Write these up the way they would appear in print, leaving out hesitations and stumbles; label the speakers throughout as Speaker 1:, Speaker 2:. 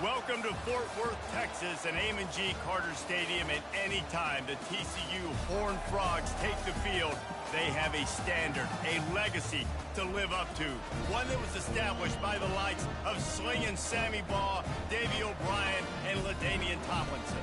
Speaker 1: Welcome to Fort Worth, Texas, and Amon G. Carter Stadium. At any time the TCU Horned Frogs take the field, they have a standard, a legacy to live up to. One that was established by the likes of Slingin' Sammy Baugh, Davey O'Brien, and LaDainian Tomlinson.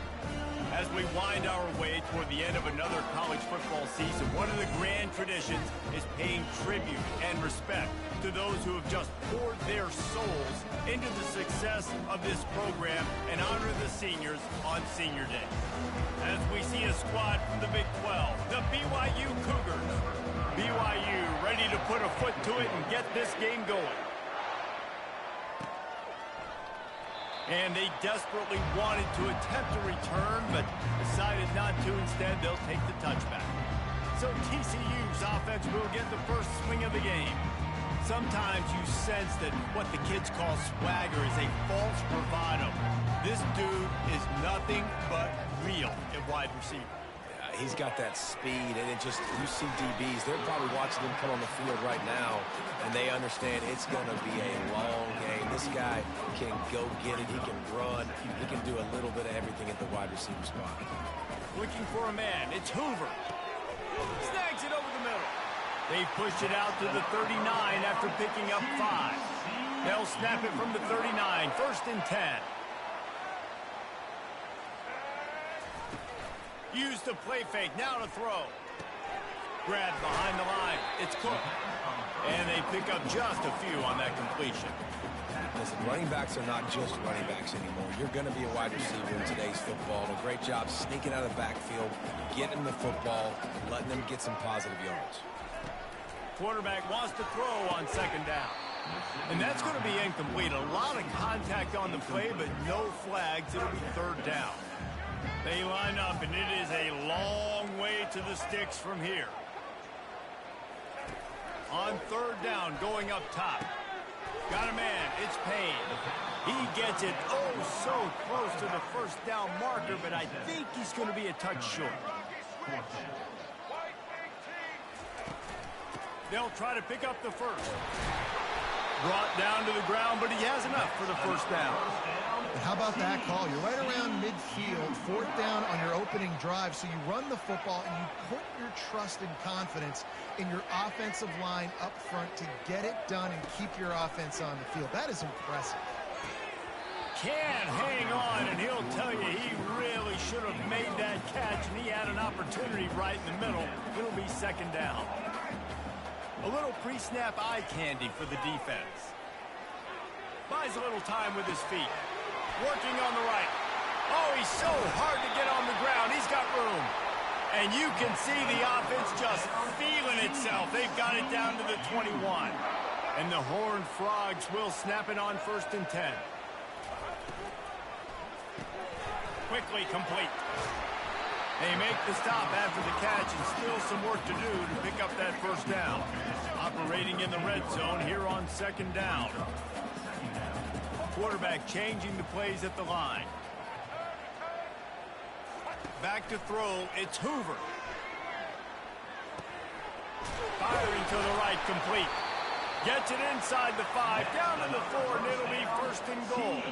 Speaker 1: As we wind our way toward the end of another college football season, one of the grand traditions is paying tribute and respect to those who have just poured their souls into the success of this program and honor the seniors on Senior Day. As we see a squad from the Big 12, the BYU Cougars. BYU ready to put a foot to it and get this game going. And they desperately wanted to attempt a return, but decided not to. Instead, they'll take the touchback. So TCU's offense will get the first swing of the game. Sometimes you sense that what the kids call swagger is a false bravado. This dude is nothing but real at wide receiver.
Speaker 2: He's got that speed, and it just, you see DBs, they're probably watching him come on the field right now, and they understand it's going to be a long game. This guy can go get it, he can run, he can do a little bit of everything at the wide receiver spot.
Speaker 1: Looking for a man, it's Hoover. Snags it over the middle. They push it out to the 39 after picking up 5. They'll snap it from the 39, 1st and 10. Use the play fake, now to throw. Grab behind the line, it's Cook. And they pick up just a few on that completion.
Speaker 2: Listen, running backs are not just running backs anymore. You're going to be a wide receiver in today's football. And a great job sneaking out of the backfield, getting the football, and letting them get some positive yards.
Speaker 1: Quarterback wants to throw on 2nd down. And that's going to be incomplete. A lot of contact on the play, but no flags. It'll be 3rd down. They line up, and it is a long way to the sticks from here. On 3rd down, going up top. Got a man, it's Payne. He gets it so close to the 1st down marker, but I think he's going to be a touch short. They'll try to pick up the 1st. Brought down to the ground, but he has enough for the 1st down.
Speaker 3: But how about that call? You're right around midfield, 4th down on your opening drive, so you run the football and you put your trust and confidence in your offensive line up front to get it done and keep your offense on the field. That is impressive.
Speaker 1: Can hang on, and he'll tell you he really should have made that catch, and he had an opportunity right in the middle. It'll be 2nd down. A little pre-snap eye candy for the defense. Buys a little time with his feet. Working on the right. Oh, he's so hard to get on the ground. He's got room. And you can see the offense just feeling itself. They've got it down to the 21. And the Horned Frogs will snap it on 1st and 10. Quickly complete. They make the stop after the catch, and still some work to do to pick up that 1st down. Operating in the red zone here on 2nd down. Quarterback changing the plays at the line. Back to throw, it's Hoover. Firing to the right, complete. Gets it inside the 5, down to the 4, and it'll be 1st and goal.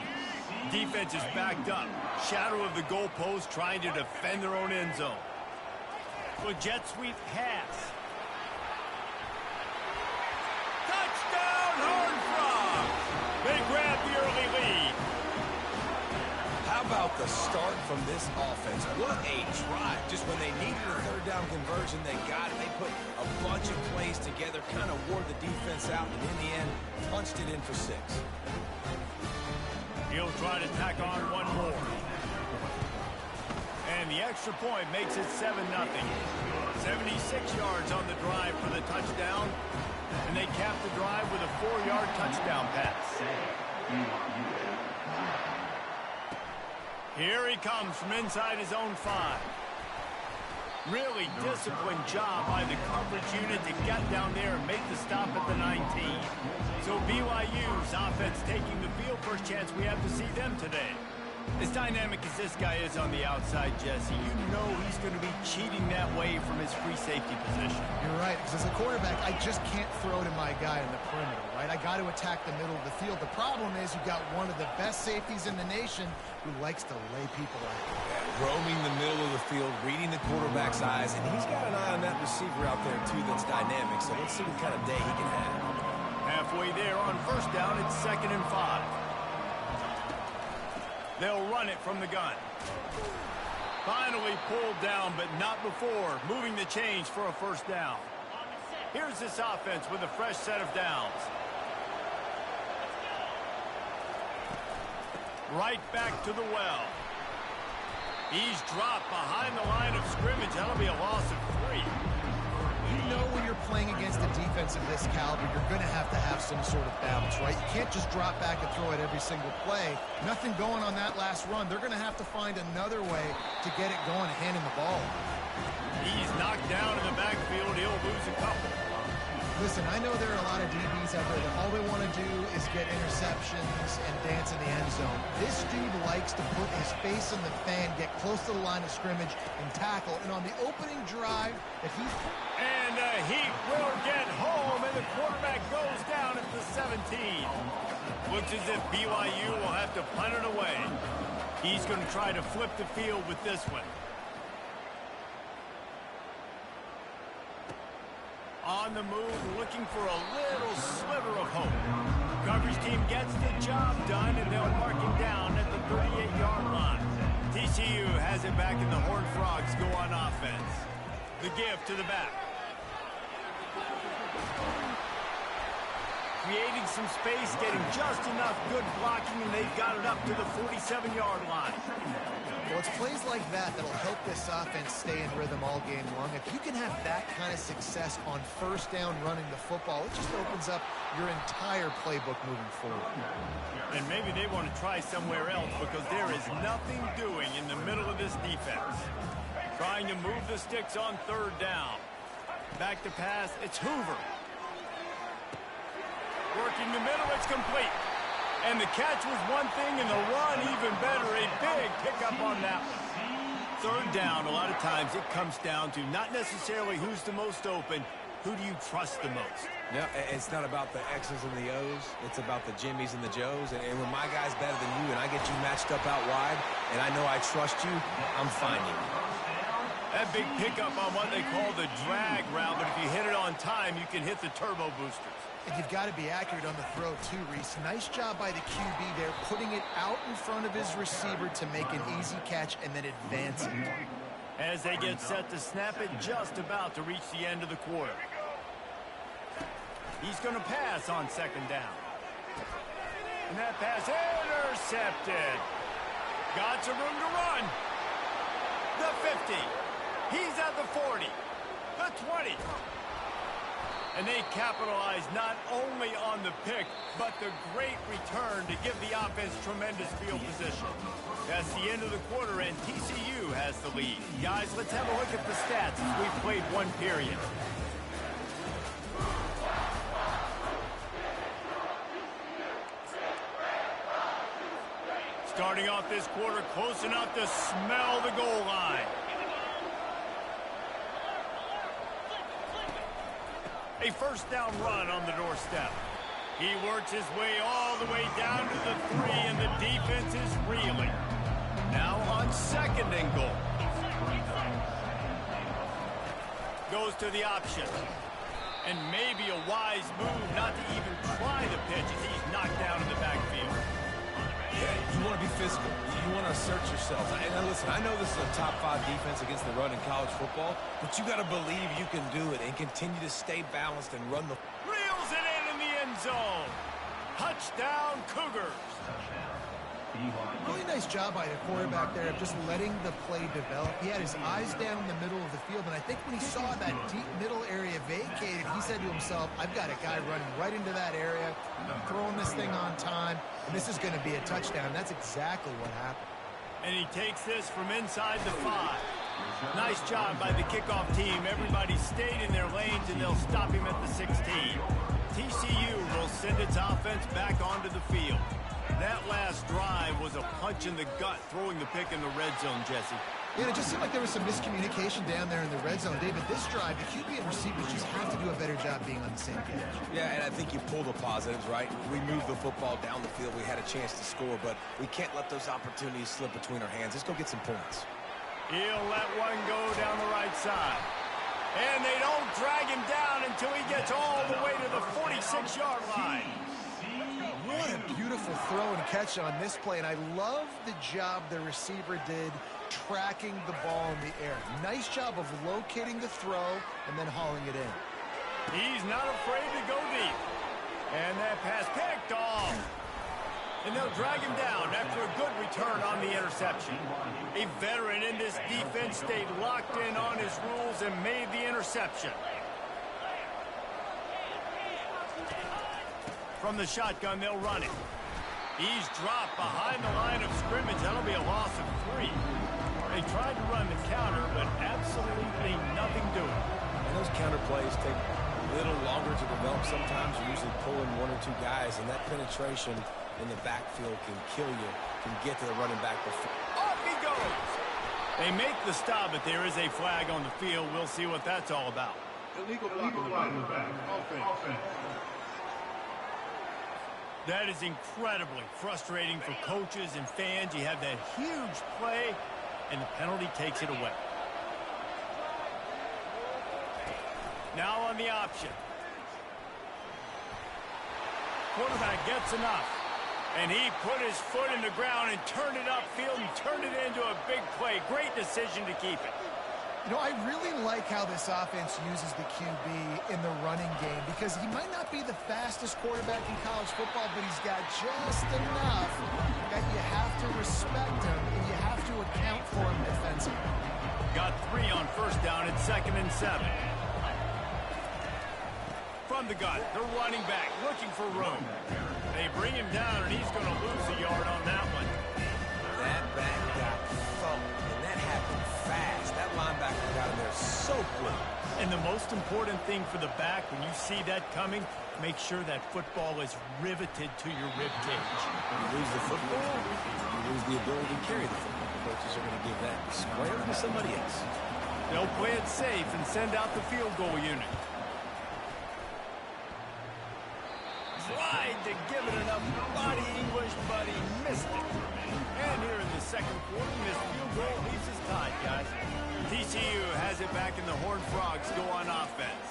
Speaker 1: Defense is backed up. Shadow of the goalpost, trying to defend their own end zone. So jet sweep pass. Touchdown, Horned Frogs! They grab the early lead.
Speaker 2: How about the start from this offense? What a drive. Just when they needed a 3rd down conversion, they got it. They put a bunch of plays together, kind of wore the defense out, and in the end, punched it in for 6.
Speaker 1: He'll try to tack on one more. And the extra point makes it 7-0. 76 yards on the drive for the touchdown. And they cap the drive with a 4-yard touchdown pass. Here he comes from inside his own 5. Really disciplined job by the coverage unit to get down there and make the stop at the 19. So BYU's offense taking the field. First chance we have to see them today. As dynamic as this guy is on the outside, Jesse, you know he's going to be cheating that way from his free safety position.
Speaker 3: You're right, because as a quarterback, I just can't throw to my guy in the perimeter, right? I got to attack the middle of the field. The problem is you've got one of the best safeties in the nation who likes to lay people out.
Speaker 2: Roaming the middle of the field, reading the quarterback's eyes, and he's got an eye on that receiver out there, too, that's dynamic. So let's see what kind of day he can have.
Speaker 1: Halfway there on first down, it's 2nd and 5. They'll run it from the gun. Finally pulled down, but not before moving the change for a first down. Here's this offense with a fresh set of downs. Right back to the well. He's dropped behind the line of scrimmage. That'll be a loss of 3.
Speaker 3: You know when you're playing against a defense of this caliber, you're going to have some sort of balance, right? You can't just drop back and throw it every single play. Nothing going on that last run. They're going to have to find another way to get it going, handing the ball.
Speaker 1: He's knocked down in the backfield. He'll lose a couple.
Speaker 3: Listen, I know there are a lot of DBs out there that all they want to do is get interceptions and dance in the end zone. This dude likes to put his face in the fan, get close to the line of scrimmage, and tackle. And on the opening drive, if he...
Speaker 1: And he will get home, and the quarterback goes down at the 17. Looks as if BYU will have to punt it away. He's going to try to flip the field with this one. On the move, looking for a little sliver of hope. Coverage team gets the job done, and they'll mark him down at the 38-yard line. TCU has it back, and the Horned Frogs go on offense. The give to the back. Creating some space, getting just enough good blocking, and they've got it up to the 47-yard line.
Speaker 3: Well, it's plays like that that'll help this offense stay in rhythm all game long. If you can have that kind of success on first down running the football, it just opens up your entire playbook moving forward.
Speaker 1: And maybe they want to try somewhere else because there is nothing doing in the middle of this defense. Trying to move the sticks on third down. Back to pass, it's Hoover. Working the middle, it's complete. And the catch was one thing, and the run even better. A big pickup on that one. Third down, a lot of times it comes down to not necessarily who's the most open, who do you trust the most?
Speaker 2: No, it's not about the X's and the O's. It's about the Jimmies and the Joes. And when my guy's better than you and I get you matched up out wide, and I know I trust you, I'm finding you.
Speaker 1: That big pickup on what they call the drag route, but if you hit it on time, you can hit the turbo boosters.
Speaker 3: And you've got to be accurate on the throw, too, Reese. Nice job by the QB there, putting it out in front of his receiver to make an easy catch and then advance it.
Speaker 1: As they get set to snap it, just about to reach the end of the quarter. He's going to pass on second down. And that pass intercepted. Got some room to run. The 50. He's at the 40. The 20. And they capitalize not only on the pick, but the great return to give the offense tremendous field position. That's the end of the quarter, and TCU has the lead. Guys, let's have a look at the stats as we've played one period. Starting off this quarter, close enough to smell the goal line. A first down run on the doorstep. He works his way all the way down to the 3, and the defense is reeling. Now on second and goal. Goes to the option. And maybe a wise move not to even try the pitch as he's knocked down in the backfield.
Speaker 2: Yeah, you want to be physical. You want to assert yourself. And listen, I know this is a top-5 defense against the run in college football, but you got to believe you can do it and continue to stay balanced and run the...
Speaker 1: Reels it in the end zone. Touchdown, Cougars.
Speaker 3: Really nice job by the quarterback there of just letting the play develop. He had his eyes down in the middle of the field, and I think when he saw that deep middle area vacated, he said to himself, I've got a guy running right into that area. I'm throwing this thing on time, and this is going to be a touchdown. That's exactly what happened.
Speaker 1: And he takes this from inside the 5. Nice job by the kickoff team. Everybody stayed in their lanes, and they'll stop him at the 16. TCU will send its offense back onto the field. That last drive was a punch in the gut, throwing the pick in the red zone, Jesse.
Speaker 3: Yeah, it just seemed like there was some miscommunication down there in the red zone. David, this drive, the QB and receivers just have to do a better job being on the same page.
Speaker 2: Yeah, and I think you pull the positives, right? We moved the football down the field. We had a chance to score, but we can't let those opportunities slip between our hands. Let's go get some points.
Speaker 1: He'll let one go down the right side. And they don't drag him down until he gets all the way to the 46-yard line.
Speaker 3: What a beautiful throw and catch on this play, and I love the job the receiver did tracking the ball in the air. Nice job of locating the throw and then hauling it in.
Speaker 1: He's not afraid to go deep. And that pass picked off. And they'll drag him down after a good return on the interception. A veteran in this defense stayed locked in on his rules and made the interception. From the shotgun, they'll run it. He's dropped behind the line of scrimmage. That'll be a loss of 3. They tried to run the counter, but absolutely nothing doing.
Speaker 2: And those counter plays take a little longer to develop. Sometimes you're usually pulling 1 or 2 guys, and that penetration in the backfield can kill you, can get to the running back before.
Speaker 1: Off he goes! They make the stop, but there is a flag on the field. We'll see what that's all about.
Speaker 4: Illegal blocking the back. Offense.
Speaker 1: That is incredibly frustrating for coaches and fans. You have that huge play, and the penalty takes it away. Now on the option. Quarterback gets enough. And he put his foot in the ground and turned it upfield and turned it into a big play. Great decision to keep it.
Speaker 3: You know, I really like how this offense uses the QB in the running game because he might not be the fastest quarterback in college football, but he's got just enough that you have to respect him and you have to account for him defensively.
Speaker 1: Got 3 on first down at 2nd and 7. From the gun, the running back looking for room. They bring him down, and he's going to lose a yard on that one.
Speaker 2: That back got thumped, and that happened fast. That linebacker got in there so quick.
Speaker 1: And the most important thing for the back, when you see that coming, make sure that football is riveted to your rib cage.
Speaker 2: You lose the football, you lose the ability to carry the football. The coaches are going to give that square to somebody else.
Speaker 1: They'll play it safe and send out the field goal unit. Tried to give it enough body English, but he missed it. And here in the second quarter, missed field goal leaves us tied, guys. TCU has it back, and the Horned Frogs go on offense.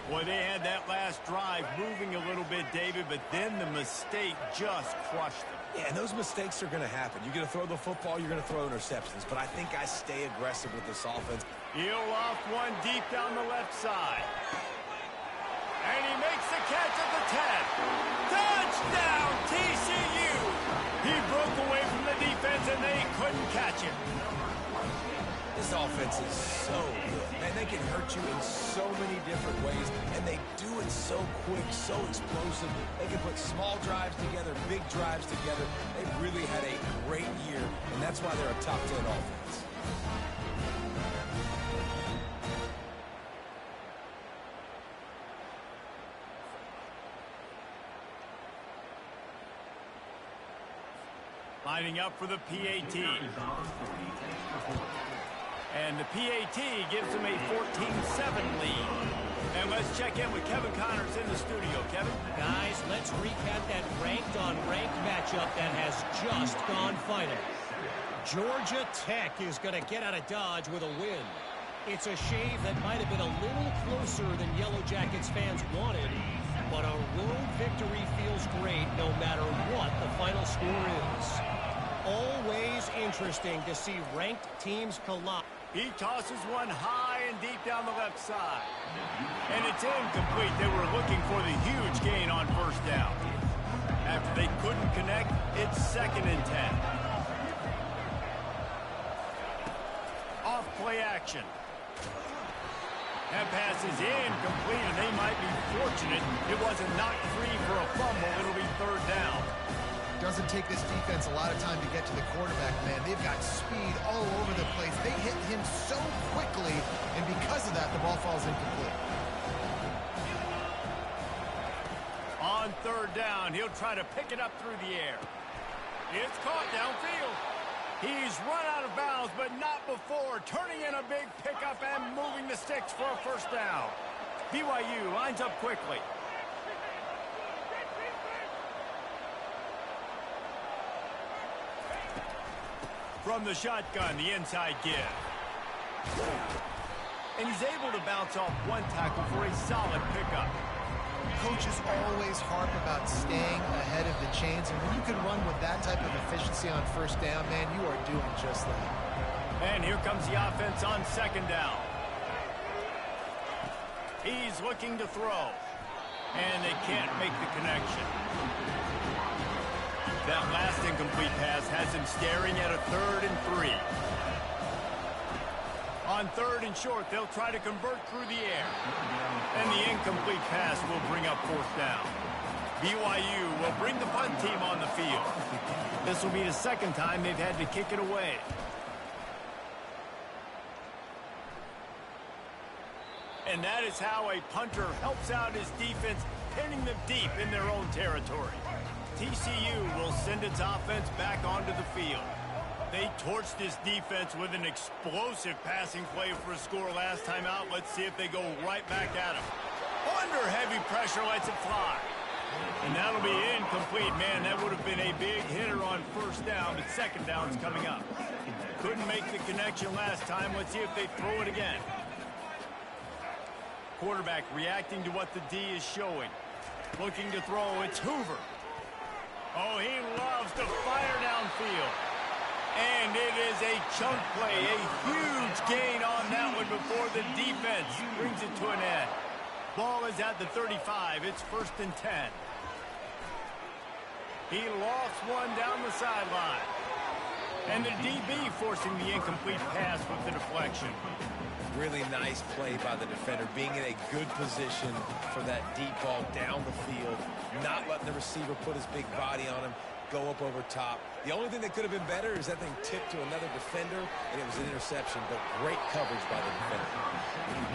Speaker 1: Boy, they had that last drive moving a little bit, David, but then the mistake just crushed them.
Speaker 2: Yeah, and those mistakes are going to happen. You're going to throw the football, you're going to throw interceptions, but I think I stay aggressive with this offense.
Speaker 1: He'll off one deep down the left side. And he makes the catch at the 10. Touchdown, TCU! He broke away from the defense, and they couldn't catch him.
Speaker 2: This offense is so good. Man, they can hurt you in so many different ways, and they do it so quick, so explosive. They can put small drives together, big drives together. They've really had a great year, and that's why they're a top 10 offense.
Speaker 1: Lining up for the PAT. And the PAT gives them a 14-7 lead. And let's check in with Kevin Connors in the studio. Kevin?
Speaker 5: Guys, let's recap that ranked-on-ranked matchup that has just gone final. Georgia Tech is going to get out of Dodge with a win. It's a shave that might have been a little closer than Yellow Jackets fans wanted, but a road victory feels great no matter what the final score is. Always interesting to see ranked teams collide.
Speaker 1: He tosses one high and deep down the left side. And it's incomplete. They were looking for the huge gain on first down. After they couldn't connect, it's 2nd and 10. Off play action. That pass is incomplete, and they might be fortunate it wasn't knocked free for a fumble. It'll be 3rd down.
Speaker 3: Doesn't take this defense a lot of time to get to the quarterback, man. They've got speed all over the place. They hit him so quickly, and because of that, the ball falls incomplete.
Speaker 1: On 3rd down, he'll try to pick it up through the air. It's caught downfield. He's run out of bounds, but not before turning in a big pickup and moving the sticks for a first down. BYU lines up quickly. From the shotgun, the inside give. And he's able to bounce off one tackle for a solid pickup.
Speaker 3: Coaches always harp about staying ahead of the chains, and when you can run with that type of efficiency on first down, man, you are doing just that.
Speaker 1: And here comes the offense on second down. He's looking to throw, and they can't make the connection. That last incomplete pass has him staring at a 3rd and 3. On 3rd and short, they'll try to convert through the air. And the incomplete pass will bring up 4th down. BYU will bring the punt team on the field. This will be the 2nd time they've had to kick it away. And that is how a punter helps out his defense, pinning them deep in their own territory. TCU will send its offense back onto the field. They torched this defense with an explosive passing play for a score last time out. Let's see if they go right back at him. Under heavy pressure, lets it fly. And that'll be incomplete. Man, that would have been a big hitter on first down, but second down's coming up. Couldn't make the connection last time. Let's see if they throw it again. Quarterback reacting to what the D is showing. Looking to throw, it's Hoover. Oh, he loves to fire downfield. And it is a chunk play, a huge gain on that one before the defense brings it to an end. Ball is at the 35. It's 1st and 10. He lofts one down the sideline. And the DB forcing the incomplete pass with the deflection.
Speaker 2: Really nice play by the defender, being in a good position for that deep ball down the field, not letting the receiver put his big body on him, go up over top. The only thing that could have been better is that thing tipped to another defender, and it was an interception, but great coverage by the defender.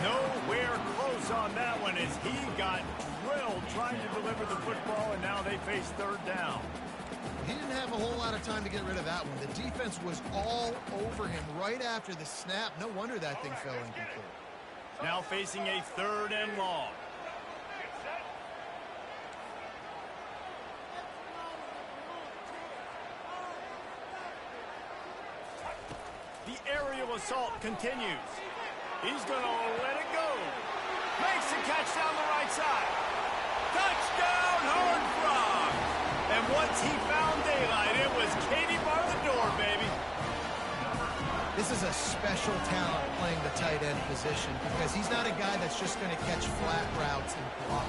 Speaker 1: Nowhere close on that one as he got drilled trying to deliver the football, and now they face 3rd down.
Speaker 3: He didn't have a whole lot of time to get rid of that one. The defense was all over him right after the snap. No wonder that thing fell incomplete.
Speaker 1: Now facing a 3rd and long. The aerial assault continues. He's going to let it go. Makes the catch down the right side. Touchdown, Horned Frog. And once he found daylight, it was Katie bar the door, baby.
Speaker 3: This is a special talent playing the tight end position because he's not a guy that's just going to catch flat routes and block.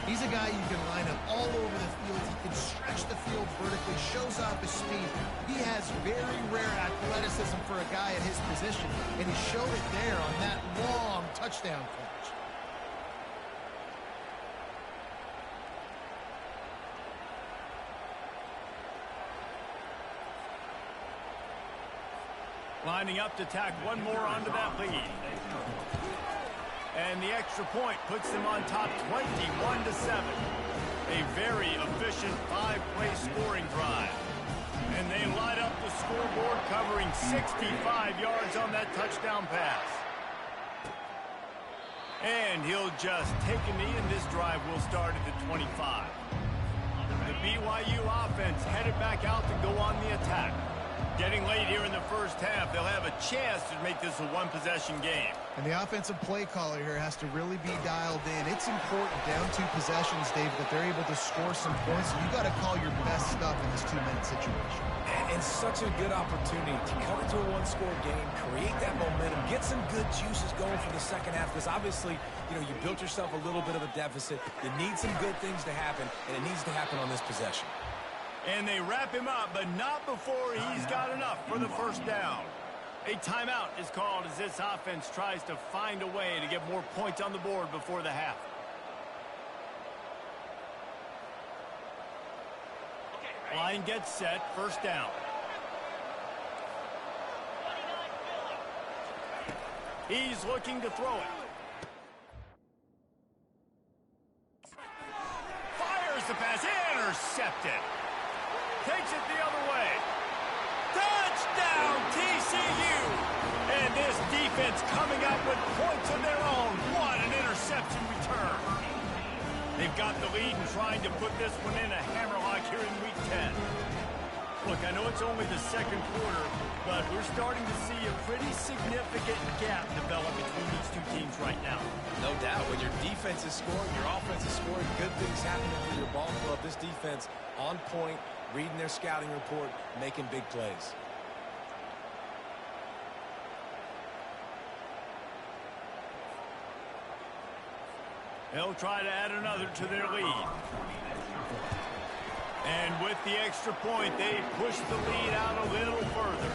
Speaker 3: He's a guy you can line up all over the field. He can stretch the field vertically, shows off his speed. He has very rare athleticism for a guy at his position, and he showed it there on that long touchdown catch.
Speaker 1: Lining up to tack one more onto that lead. And the extra point puts them on top 21-7. A very efficient 5-play scoring drive. And they light up the scoreboard covering 65 yards on that touchdown pass. And he'll just take a knee, and this drive will start at the 25. The BYU offense headed back out to go on the attack. Getting late here in the first half, they'll have a chance to make this a one-possession game.
Speaker 3: And the offensive play caller here has to really be dialed in. It's important down 2 possessions, Dave, that they're able to score some points. You got to call your best stuff in this 2-minute situation.
Speaker 2: And such a good opportunity to cut into a 1-score game, create that momentum, get some good juices going for the second half. Because obviously, you know, you built yourself a little bit of a deficit. You need some good things to happen, and it needs to happen on this possession.
Speaker 1: And they wrap him up, but not before he's got enough for the first down. A timeout is called as this offense tries to find a way to get more points on the board before the half. Line gets set, first down. He's looking to throw it. Fires the pass, intercepted. Takes it the other way. Touchdown, TCU! And this defense coming up with points of their own. What an interception return. They've got the lead and trying to put this one in a hammerlock here in Week 10. Look, I know it's only the second quarter, but we're starting to see a pretty significant gap develop between these two teams right now.
Speaker 2: No doubt. When your defense is scoring, your offense is scoring, good things happening for your ball club. This defense on point, reading their scouting report, making big plays.
Speaker 1: They'll try to add another to their lead. And with the extra point, they push the lead out a little further.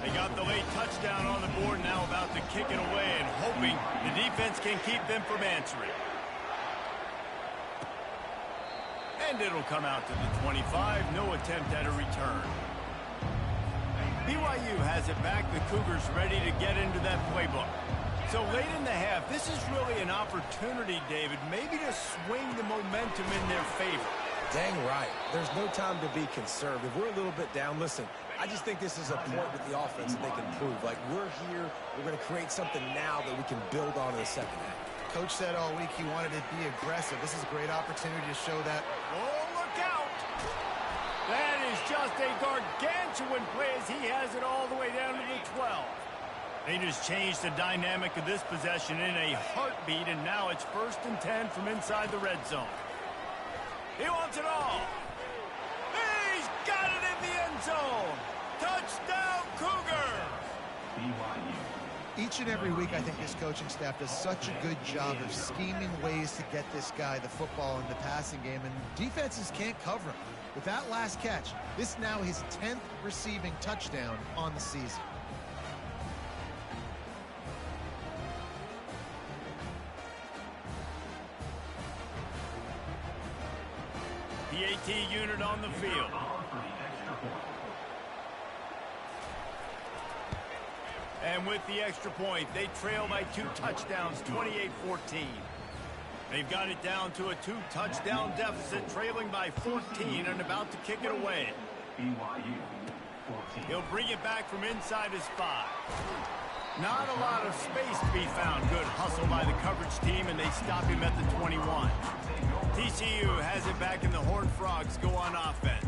Speaker 1: They got the late touchdown on the board, now about to kick it away and hoping the defense can keep them from answering. And it'll come out to the 25, no attempt at a return. BYU has it back, the Cougars ready to get into that playbook. So late in the half, this is really an opportunity, David, maybe to swing the momentum in their favor.
Speaker 2: Dang right. There's no time to be conservative. We're a little bit down. Listen, I just think this is a point with the offense that they can prove. Like, we're here, we're going to create something now that we can build on in the second half.
Speaker 3: Coach said all week he wanted to be aggressive. This is a great opportunity to show that.
Speaker 1: Oh, look out! That is just a gargantuan play as he has it all the way down to the 12. They just changed the dynamic of this possession in a heartbeat, and now it's 1st and 10 from inside the red zone. He wants it all. He's got it in the end zone. Touchdown, Cougars!
Speaker 3: Each and every week, I think this coaching staff does such a good job of scheming ways to get this guy the football in the passing game, and defenses can't cover him. With that last catch, this now his 10th receiving touchdown on the season.
Speaker 1: The AT unit on the field. And with the extra point, they trail by 2 touchdowns, 28-14. They've got it down to a 2-touchdown deficit, trailing by 14 and about to kick it away. He'll bring it back from inside his 5. Not a lot of space to be found. Good hustle by the coverage team, and they stop him at the 21. TCU has it back, and the Horned Frogs go on offense.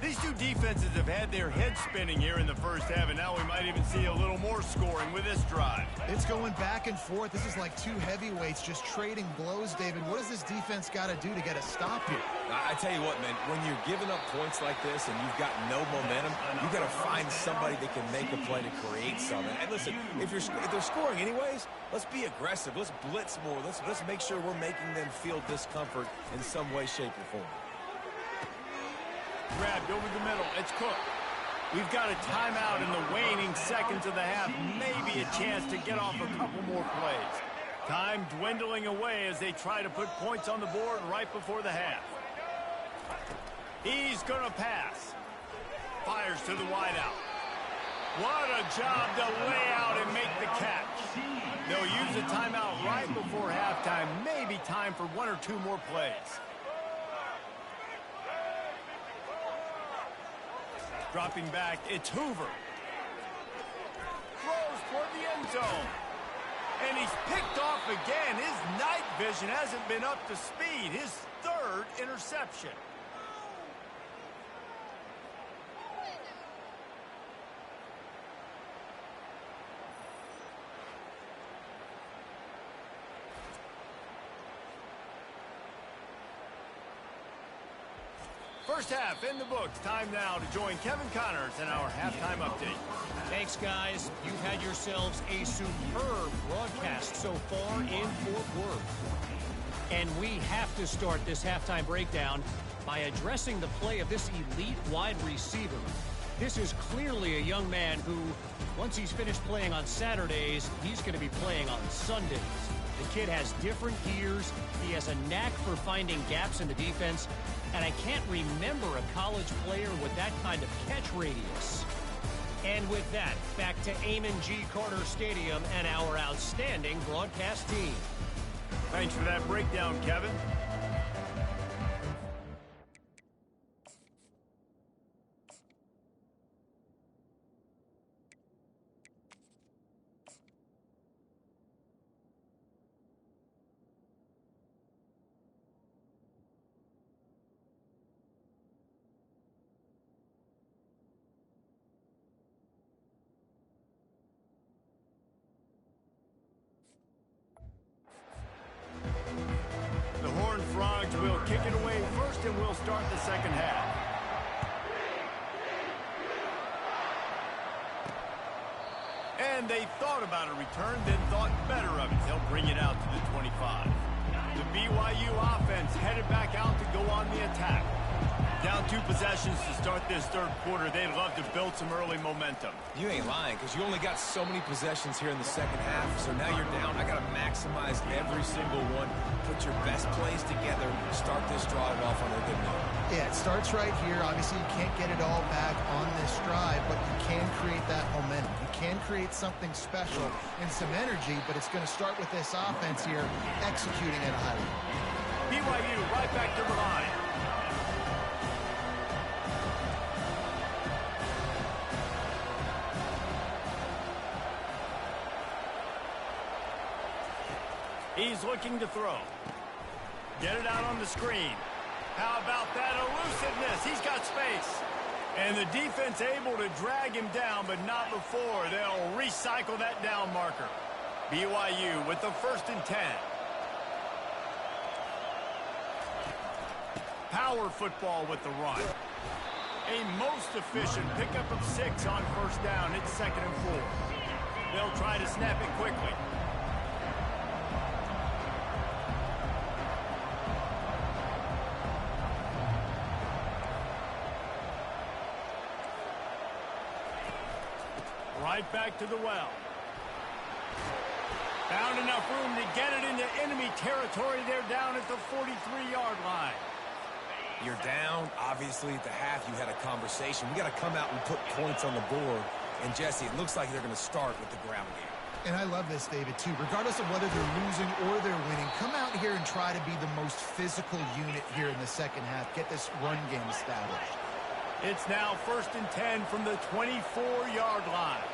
Speaker 1: These two defenses have had their heads spinning here in the first half, and now we might even see a little more scoring with this drive.
Speaker 3: It's going back and forth. This is like two heavyweights just trading blows, David. What does this defense got to do to get a stop here?
Speaker 2: I tell you what, man, when you're giving up points like this and you've got no momentum, you've got to find somebody that can make a play to create something. And listen, if they're scoring anyways, let's be aggressive. Let's blitz more. Let's make sure we're making them feel discomfort in some way, shape, or form.
Speaker 1: Grabbed over the middle. It's Cook. We've got a timeout in the waning seconds of the half. Maybe a chance to get off a couple more plays. Time dwindling away as they try to put points on the board right before the half. He's going to pass. Fires to the wideout. What a job to lay out and make the catch. They'll use a timeout right before halftime. Maybe time for 1 or 2 more plays. Dropping back, it's Hoover. Throws toward the end zone. And he's picked off again. His night vision hasn't been up to speed. His 3rd interception. First half in the books. Time now to join Kevin Connors in our halftime update.
Speaker 5: Thanks, guys. You've had yourselves a superb broadcast so far in Fort Worth. And we have to start this halftime breakdown by addressing the play of this elite wide receiver. This is clearly a young man who, once he's finished playing on Saturdays, he's going to be playing on Sundays. The kid has different gears. He has a knack for finding gaps in the defense. And I can't remember a college player with that kind of catch radius. And with that, back to Amon G. Carter Stadium and our outstanding broadcast team.
Speaker 1: Thanks for that breakdown, Kevin. they'll start the second half. And they thought about a return, then thought better of it. They'll bring it out to the 25. The BYU offense headed back out to go on the attack. Down 2 possessions to start this third quarter. They'd love to build some early momentum.
Speaker 2: You ain't lying, because you only got so many possessions here in the second half. So now you're down. I got to maximize every single one. Put your best plays together. Start this drive off on a good note.
Speaker 3: Yeah, it starts right here. Obviously, you can't get it all back on this drive, but you can create that momentum. You can create something special and some energy, but it's going to start with this offense here executing at a high level.
Speaker 1: BYU right back to the line. He's looking to throw. Get it out on the screen. How about that elusiveness? He's got space. And the defense able to drag him down, but not before. They'll recycle that down marker. BYU with the 1st and 10. Power football with the run. A most efficient pickup of 6 on 1st down. It's 2nd and 4. They'll try to snap it quickly. Right back to the well. Found enough room to get it into enemy territory. They're down at the 43-yard line.
Speaker 2: You're down. Obviously, at the half, you had a conversation. We got to come out and put points on the board. And, Jesse, it looks like they're going to start with the ground game.
Speaker 3: And I love this, David, too. Regardless of whether they're losing or they're winning, come out here and try to be the most physical unit here in the second half. Get this run game established.
Speaker 1: It's now 1st and 10 from the 24-yard line.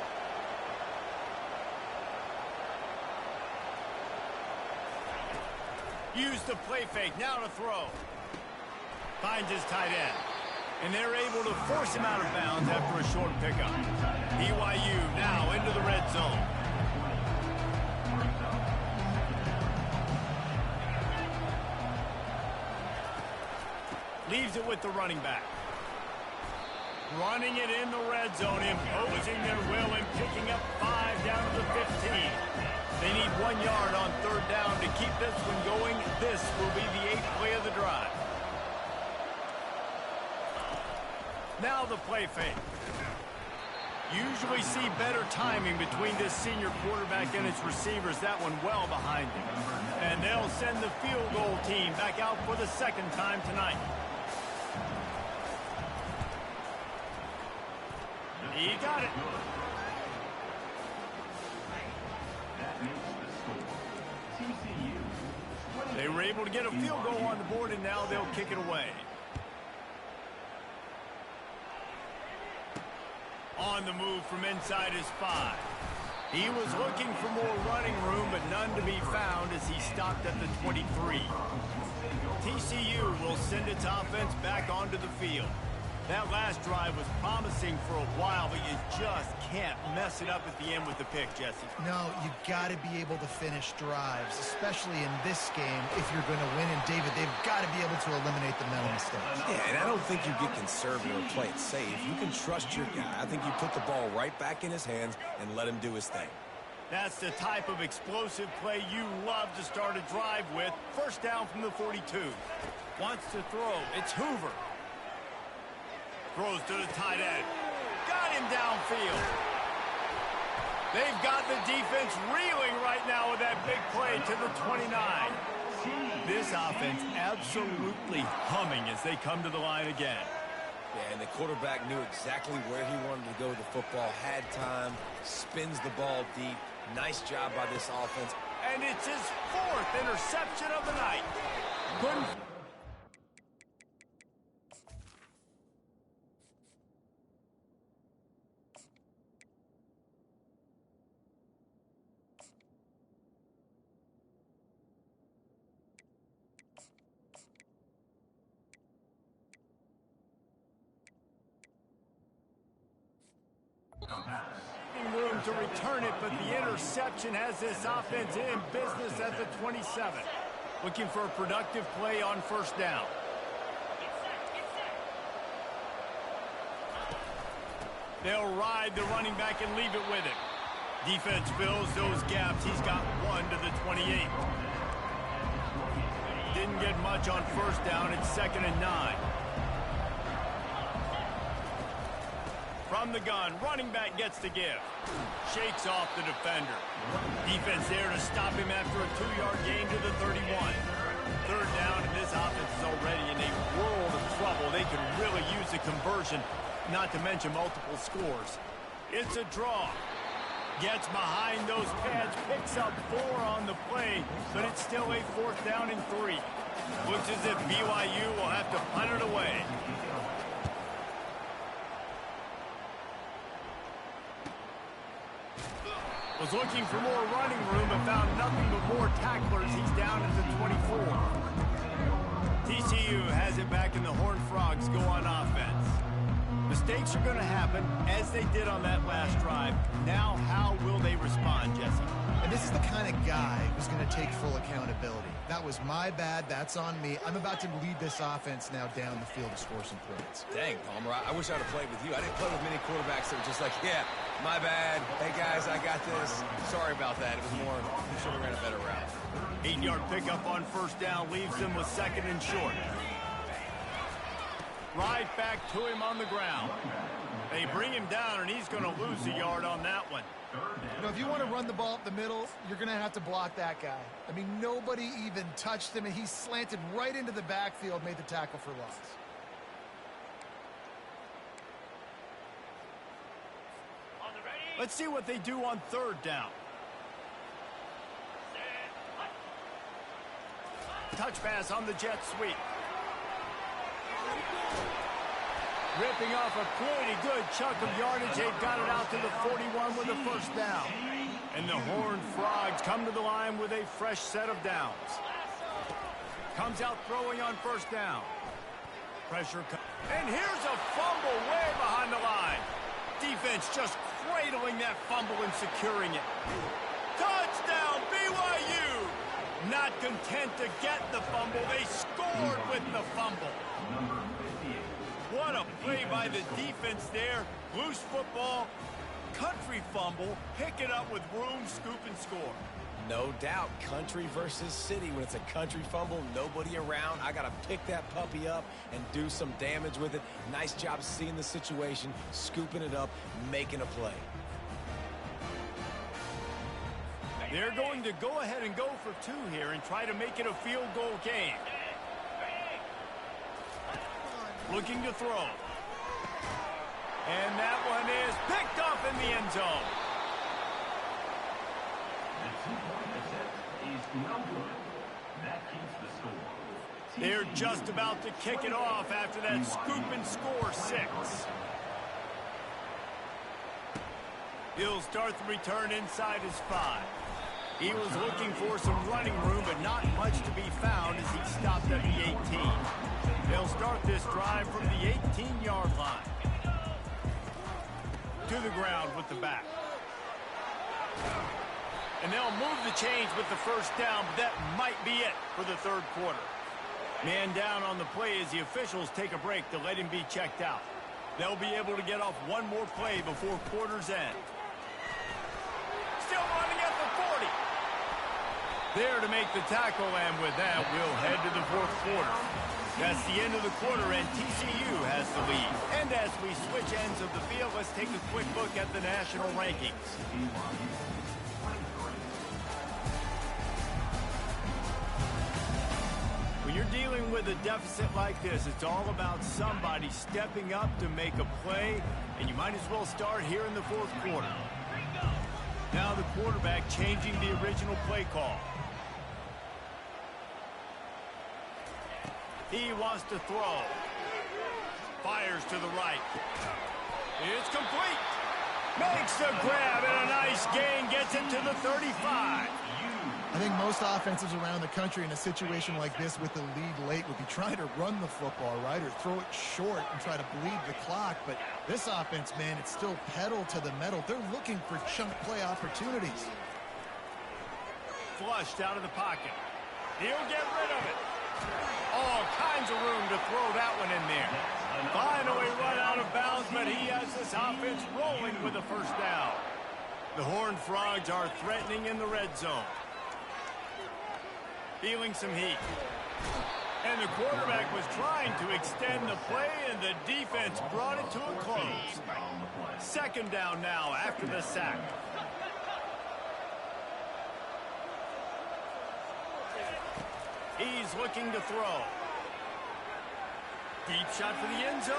Speaker 1: Use the play fake, now to throw. Finds his tight end. And they're able to force him out of bounds after a short pickup. BYU now into the red zone. Leaves it with the running back. Running it in the red zone, imposing their will and picking up 5 down to the 15. They need 1 yard on 3rd down to keep this one going. This will be the 8th play of the drive. Now the play fake. Usually see better timing between this senior quarterback and his receivers. That one well behind him. And they'll send the field goal team back out for the 2nd time tonight. He got it. They were able to get a field goal on the board, and now they'll kick it away. On the move from inside his 5. He was looking for more running room, but none to be found as he stopped at the 23. TCU will send its offense back onto the field. That last drive was promising for a while, but you just can't mess it up at the end with the pick, Jesse.
Speaker 3: No, you got to be able to finish drives, especially in this game if you're going to win. And, David, they've got to be able to eliminate the mental mistakes.
Speaker 2: Yeah, and I don't think you get conservative or play it safe. You can trust your guy. I think you put the ball right back in his hands and let him do his thing.
Speaker 1: That's the type of explosive play you love to start a drive with. 1st down from the 42. Wants to throw. It's Hoover. Throws to the tight end. Got him downfield. They've got the defense reeling right now with that big play to the 29. This offense absolutely humming as they come to the line again.
Speaker 2: Yeah, and the quarterback knew exactly where he wanted to go with the football, had time, spins the ball deep. Nice job by this offense.
Speaker 1: And it's his 4th interception of the night. Couldn't... room to return it, but the interception has this offense in business at the 27. Looking for a productive play on 1st down. They'll ride the running back and leave it with him. Defense fills those gaps. He's got 1 to the 28. Didn't get much on first down. It's 2nd and 9. From the gun, running back gets the give. Shakes off the defender. Defense there to stop him after a 2-yard gain to the 31. 3rd down, and this offense is already in a world of trouble. They can really use the conversion, not to mention multiple scores. It's a draw. Gets behind those pads, picks up 4 on the play, but it's still a 4th down and 3. Looks as if BYU will have to punt it away. Was looking for more running room but found nothing but more tacklers. He's down at the 24. TCU has it back in the Horned Frogs go on offense. Mistakes are going to happen, as they did on that last drive. Now, how will they respond, Jesse?
Speaker 3: And this is the kind of guy who's going to take full accountability. That was my bad. That's on me. I'm about to lead this offense now down the field to score some points.
Speaker 2: Dang, Palmer, I wish I'd have played with you. I didn't play with many quarterbacks that were just like, yeah, my bad. Hey, guys, I got this. Sorry about that. It was more, we should have ran a better route.
Speaker 1: 8-yard pickup on first down leaves them with 2nd and short. Right back to him on the ground. They bring him down, and he's going to lose a yard on that one.
Speaker 3: You know, if you want to run the ball up the middle, you're going to have to block that guy. I mean, nobody even touched him, and he slanted right into the backfield, made the tackle for loss.
Speaker 1: Let's see what they do on 3rd down. Touch pass on the jet sweep. Ripping off a pretty good chunk of yardage. They've got it out to the 41 with a 1st down. And the Horned Frogs come to the line with a fresh set of downs. Comes out throwing on 1st down. Pressure. And here's a fumble way behind the line. Defense just cradling that fumble and securing it. Touchdown, BYU! Not content to get the fumble, they scored with the fumble. What a play by the defense there. Loose football, country fumble, pick it up with room, scoop, and score.
Speaker 2: No doubt, country versus city. When it's a country fumble, nobody around. I got to pick that puppy up and do some damage with it. Nice job seeing the situation, scooping it up, making a play.
Speaker 1: They're going to go ahead and go for 2 here and try to make it a field goal game. Looking to throw. And that one is picked off in the end zone. They're just about to kick it off after that scoop and score 6. He'll start the return inside his 5. He was looking for some running room, but not much to be found as he stopped at the 18. They'll start this drive from the 18-yard line. To the ground with the back. And they'll move the chains with the 1st down, but that might be it for the 3rd quarter. Man down on the play as the officials take a break to let him be checked out. They'll be able to get off one more play before quarter's end. Still running at the 40. There to make the tackle, and with that, we'll head to the 4th quarter. That's the end of the quarter, and TCU has the lead. And as we switch ends of the field, let's take a quick look at the national rankings. When you're dealing with a deficit like this, it's all about somebody stepping up to make a play, and you might as well start here in the 4th quarter. Now the quarterback changing the original play call. He wants to throw. Fires to the right. It's complete. Makes the grab and a nice gain. Gets it to the 35.
Speaker 3: I think most offenses around the country in a situation like this with the lead late would be trying to run the football, right, or throw it short and try to bleed the clock. But this offense, man, it's still pedal to the metal. They're looking for chunk play opportunities.
Speaker 1: Flushed out of the pocket. He'll get rid of it. All kinds of room to throw that one in there. Finally run out of bounds, but he has this offense offense rolling with the first down. The Horned Frogs are threatening in the red zone. Feeling some heat. And the quarterback was trying to extend the play, and the defense brought it to a close. Second down now after the sack. He's looking to throw. Deep shot for the end zone.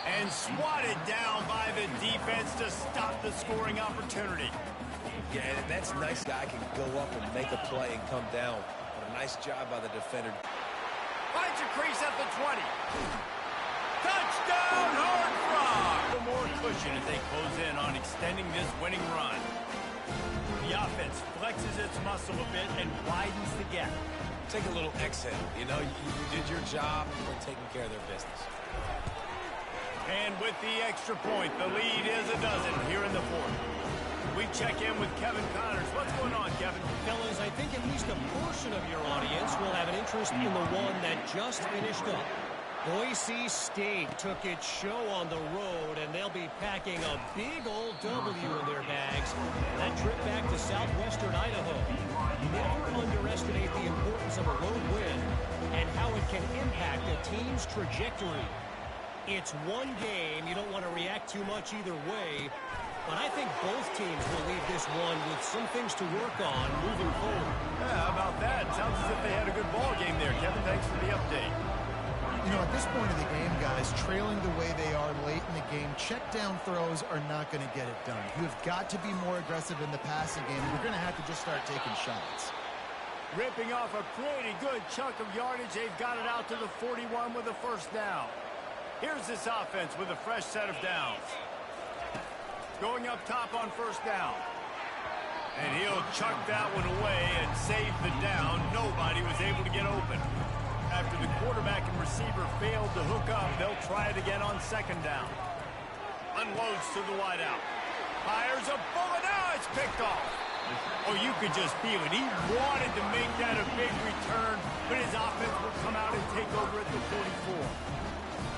Speaker 1: And swatted down by the defense to stop the scoring opportunity.
Speaker 2: Yeah, and that's a nice guy can go up and make a play and come down. But a nice job by the defender.
Speaker 1: Finds a crease at the 20. Touchdown, Horned Frogs! For more cushion as they close in on extending this winning run. The offense flexes its muscle a bit and widens the gap.
Speaker 2: Take a little exhale. You know, you did your job. They're taking care of their business.
Speaker 1: And with the extra point, the lead is a dozen here in the fourth. We check in with Kevin Connors. What's going on, Kevin?
Speaker 5: Fellas, I think at least a portion of your audience will have an interest in the one that just finished up. Boise State took its show on the road, and they'll be packing a big old W in their bags. That trip back to southwestern Idaho. Never underestimate the importance of a road win and how it can impact a team's trajectory. It's one game. You don't want to react too much either way. But I think both teams will leave this one with some things to work on moving forward.
Speaker 1: Yeah, how about that? Sounds as if they had a good ball game there. Kevin, thanks for the update.
Speaker 3: You know, at this point of the game, guys, trailing the way they are late in the game, check down throws are not going to get it done. You have got to be more aggressive in the passing game. You're going to have to just start taking shots.
Speaker 1: Ripping off a pretty good chunk of yardage. They've got it out to the 41 with a first down. Here's this offense with a fresh set of downs. Going up top on first down. And he'll chuck that one away and save the down. Nobody was able to get open. After the quarterback and receiver failed to hook up, they'll try it again on second down. Unloads to the wideout. Fires a bullet. Now it's picked off. Oh, you could just feel it. He wanted to make that a big return, but his offense will come out and take over at the 44.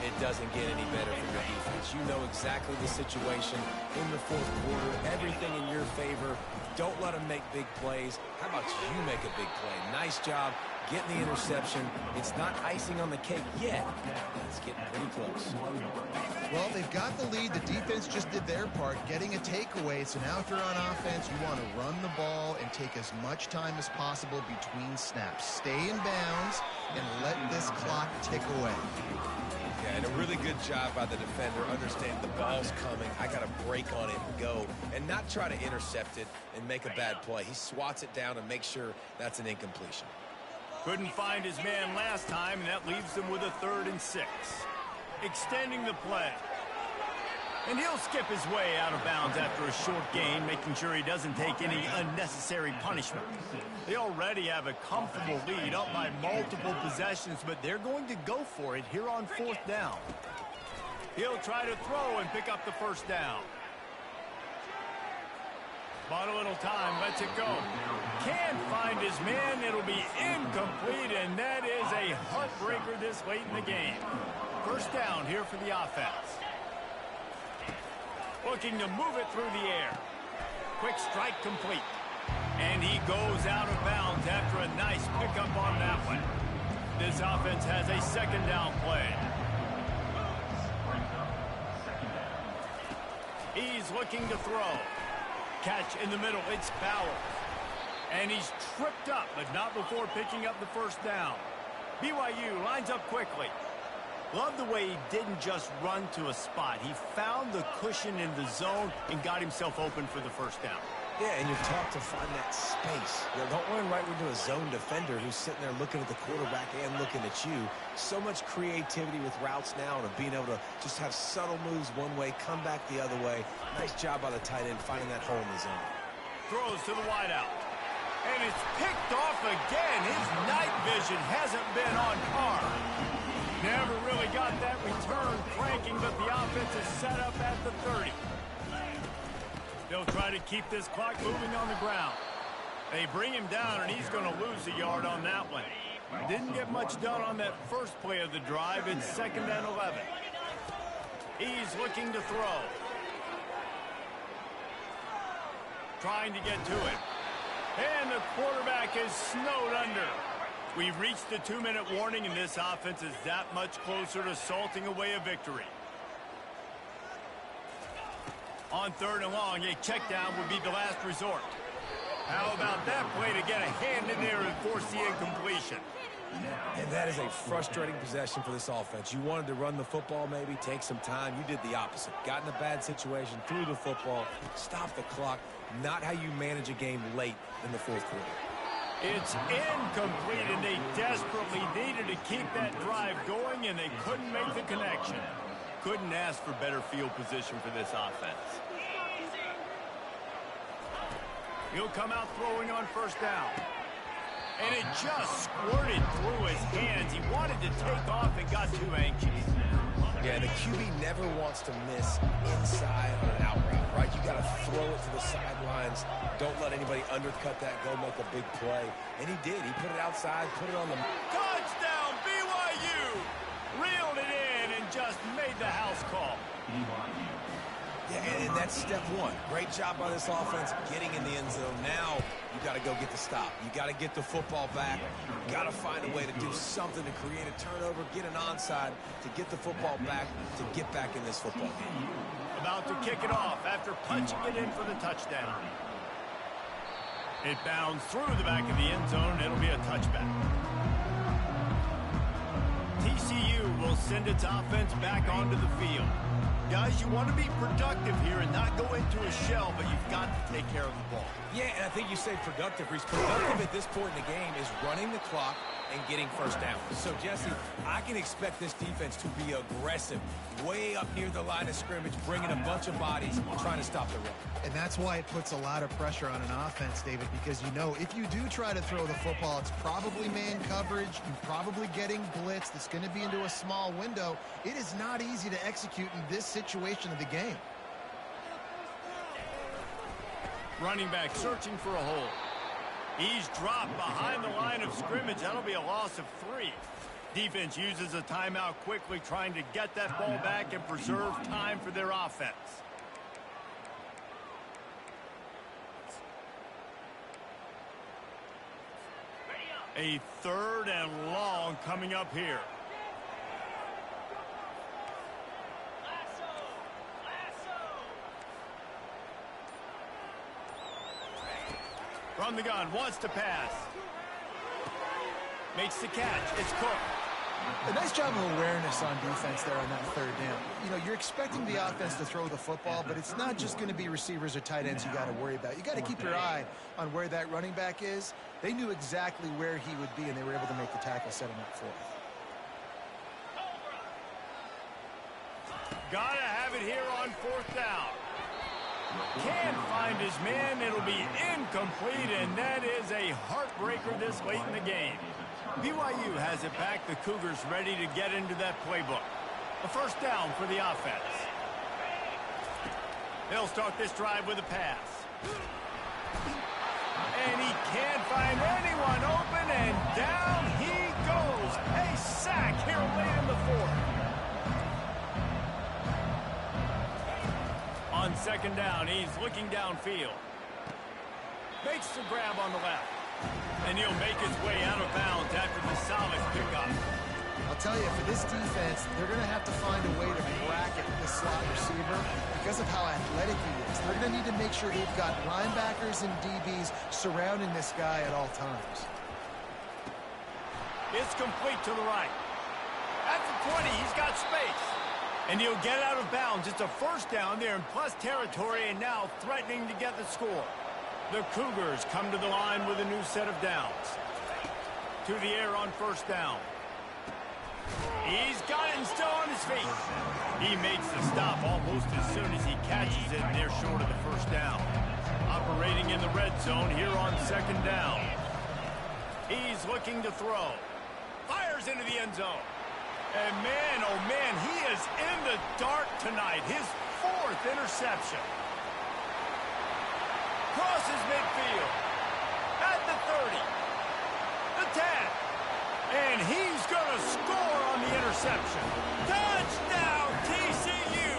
Speaker 2: It doesn't get any better for your defense. You know exactly the situation in the fourth quarter. Everything in your favor. Don't let them make big plays. How about you make a big play? Nice job getting the interception. It's not icing on the cake yet. It's getting pretty close.
Speaker 3: Well, they've got the lead. The defense just did their part, getting a takeaway. So now if you're on offense, you want to run the ball and take as much time as possible between snaps. Stay in bounds and let this clock tick away.
Speaker 2: Yeah, and a really good job by the defender. Understand the ball's coming. I got to break on it and go and not try to intercept it and make a bad play. He swats it down and makes sure that's an incompletion.
Speaker 1: Couldn't find his man last time, and that leaves them with a 3rd and 6. Extending the play. And he'll skip his way out of bounds after a short gain, making sure he doesn't take any unnecessary punishment. They already have a comfortable lead up by multiple possessions, but they're going to go for it here on 4th down. He'll try to throw and pick up the first down. Bought a little time, lets it go. Can't find his man. It'll be incomplete, and that is a heartbreaker this late in the game. First down here for the offense. Looking to move it through the air. Quick strike complete. And he goes out of bounds after a nice pickup on that one. This offense has a second down play. He's looking to throw. Catch in the middle. It's Bauer. And he's tripped up, but not before picking up the first down. BYU lines up quickly. Love the way he didn't just run to a spot. He found the cushion in the zone and got himself open for the first down.
Speaker 2: Yeah, and you're taught to find that space. You know, don't run right into a zone defender who's sitting there looking at the quarterback and looking at you. So much creativity with routes now and being able to just have subtle moves one way, come back the other way. Nice job by the tight end finding that hole in the zone.
Speaker 1: Throws to the wideout. And it's picked off again. His night vision hasn't been on par. Never really got that return cranking, but the offense is set up at the 30. They'll try to keep this clock moving on the ground. They bring him down, and he's going to lose a yard on that one. Didn't get much done on that first play of the drive. It's 2nd and 11. He's looking to throw. Trying to get to it. And the quarterback is snowed under. We've reached the 2-minute warning, and this offense is that much closer to salting away a victory. On 3rd and long, a check down would be the last resort. How about that play to get a hand in there and force the incompletion?
Speaker 2: And that is a frustrating possession for this offense. You wanted to run the football, maybe take some time. You did the opposite. Got in a bad situation, threw the football, stopped the clock. Not how you manage a game late in the 4th quarter.
Speaker 1: It's incomplete, and they desperately needed to keep that drive going, and they couldn't make the connection. Couldn't ask for better field position for this offense. He'll come out throwing on 1st down. And it just squirted through his hands. He wanted to take off and got too anxious.
Speaker 2: Yeah, the QB never wants to miss inside on an out route, right? You got to throw it to the sidelines. Don't let anybody undercut that, go make a big play. And he did. He put it outside, put it on the...
Speaker 1: Touchdown, BYU! Reeled it in and just made the house call.
Speaker 2: Yeah, and that's step 1. Great job by this offense getting in the end zone. Now you got to go get the stop. You got to get the football back. You got to find a way to do something to create a turnover, get an onside, to get the football back, to get back in this football game.
Speaker 1: About to kick it off after punching it in for the touchdown. It bounds through the back of the end zone. It'll be a touchback. TCU will send its offense back onto the field. Guys, you want to be productive here and not go into a shell, but you've got to take care of the ball.
Speaker 2: Yeah, and I think you say productive, Reese. Productive at this point in the game is running the clock and getting 1st down. So, Jesse, I can expect this defense to be aggressive, way up near the line of scrimmage, bringing a bunch of bodies, trying to stop the run.
Speaker 3: And that's why it puts a lot of pressure on an offense, David, because you know if you do try to throw the football, it's probably man coverage. You're probably getting blitzed. It's going to be into a small window. It is not easy to execute in this situation of the game.
Speaker 1: Running back searching for a hole. He's dropped behind the line of scrimmage. That'll be a loss of 3. Defense uses a timeout quickly, trying to get that ball back and preserve time for their offense. A 3rd and long coming up here. From the gun, wants to pass. Makes the catch. It's Cook.
Speaker 3: A nice job of awareness on defense there on that 3rd down. You know, you're expecting the offense to throw the football, but it's not just going to be receivers or tight ends you got to worry about. You got to keep your eye on where that running back is. They knew exactly where he would be, and they were able to make the tackle, setting up for it.
Speaker 1: Gotta have it here on 4th down. Can't find his man. It'll be incomplete, and that is a heartbreaker this late in the game. BYU has it back. The Cougars ready to get into that playbook. A 1st down for the offense. They'll start this drive with a pass. And he can't find anyone open, and down he goes. A sack here late in the 4th. On 2nd down, he's looking downfield. Makes the grab on the left. And he'll make his way out of bounds after the solid pickup.
Speaker 3: I'll tell you, for this defense, they're going to have to find a way to bracket this slot receiver because of how athletic he is. They're going to need to make sure they've got linebackers and DBs surrounding this guy at all times.
Speaker 1: It's complete to the right. At the 20, he's got space. And he'll get out of bounds. It's a 1st down there in plus territory, and now threatening to get the score. The Cougars come to the line with a new set of downs. To the air on 1st down. He's got it and still on his feet. He makes the stop almost as soon as he catches it, and they're short of the 1st down. Operating in the red zone here on 2nd down. He's looking to throw. Fires into the end zone. And man, oh man, he is in the dark tonight. His 4th interception. Crosses midfield. At the 30. The 10. And he's going to score on the interception. Touchdown, TCU.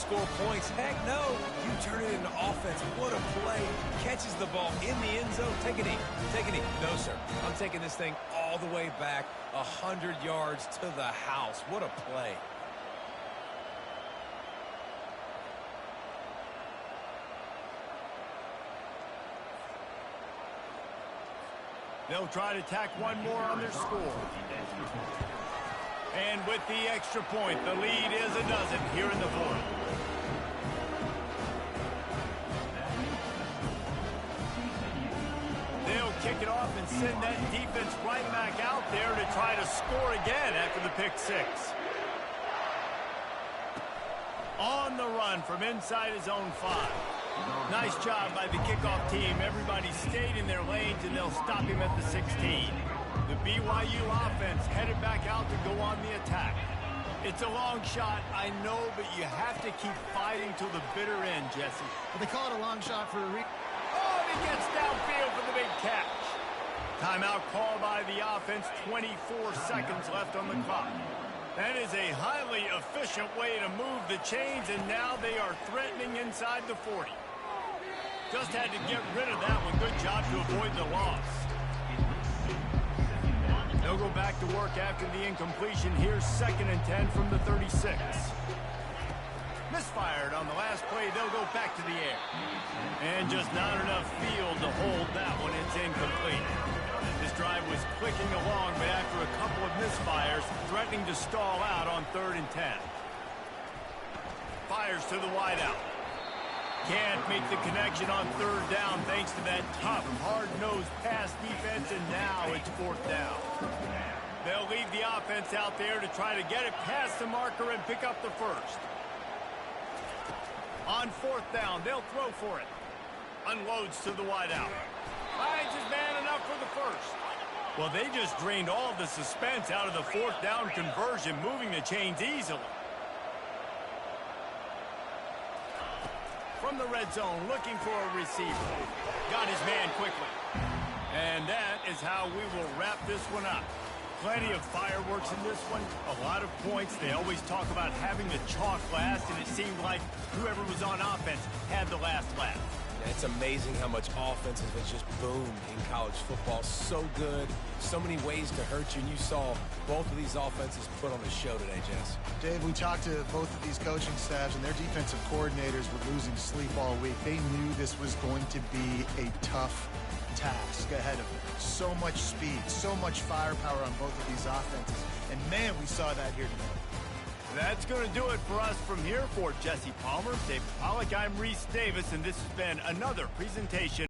Speaker 2: score points. Heck no. You turn it into offense. What a play. Catches the ball in the end zone. Take a knee. Take a knee. No, sir. I'm taking this thing all the way back 100 yards to the house. What a play.
Speaker 1: They'll try to tack one more on their score. And with the extra point, the lead is a dozen here in the fourth. They'll kick it off and send that defense right back out there to try to score again after the pick six. On the run from inside his own 5. Nice job by the kickoff team. Everybody stayed in their lanes, and they'll stop him at the 16. The BYU offense headed back out to go on the attack. It's a long shot, I know, but you have to keep fighting till the bitter end, Jesse.
Speaker 3: Well, they call it a long shot for a reason.
Speaker 1: Oh, he gets downfield for the big catch. Timeout called by the offense, 24 seconds left on the clock. That is a highly efficient way to move the chains, and now they are threatening inside the 40. Just had to get rid of that one. Good job to avoid the loss. They'll go back to work after the incompletion. Here's 2nd and 10 from the 36. Misfired on the last play. They'll go back to the air. And just not enough field to hold that one. It's incomplete. This drive was clicking along, but after a couple of misfires, threatening to stall out on 3rd and 10. Fires to the wideout. Can't make the connection on 3rd down thanks to that tough, hard-nosed pass defense, and now it's 4th down. They'll leave the offense out there to try to get it past the marker and pick up the first. On 4th down, they'll throw for it. Unloads to the wideout. Finds his man enough for the first. Well, they just drained all the suspense out of the 4th down conversion, moving the chains easily. From the red zone, looking for a receiver. Got his man quickly. And that is how we will wrap this one up. Plenty of fireworks in this one. A lot of points. They always talk about having the chalk last, and it seemed like whoever was on offense had the last laugh.
Speaker 2: Yeah, it's amazing how much offense has just boomed in college football. So good. So many ways to hurt you. And you saw both of these offenses put on a show today, Jess.
Speaker 3: Dave, we talked to both of these coaching staffs, and their defensive coordinators were losing sleep all week. They knew this was going to be a tough task ahead of them. So much speed, so much firepower on both of these offenses. And, man, we saw that here today.
Speaker 1: That's going to do it for us from here. For Jesse Palmer, Dave Pollack, I'm Reese Davis, and this has been another presentation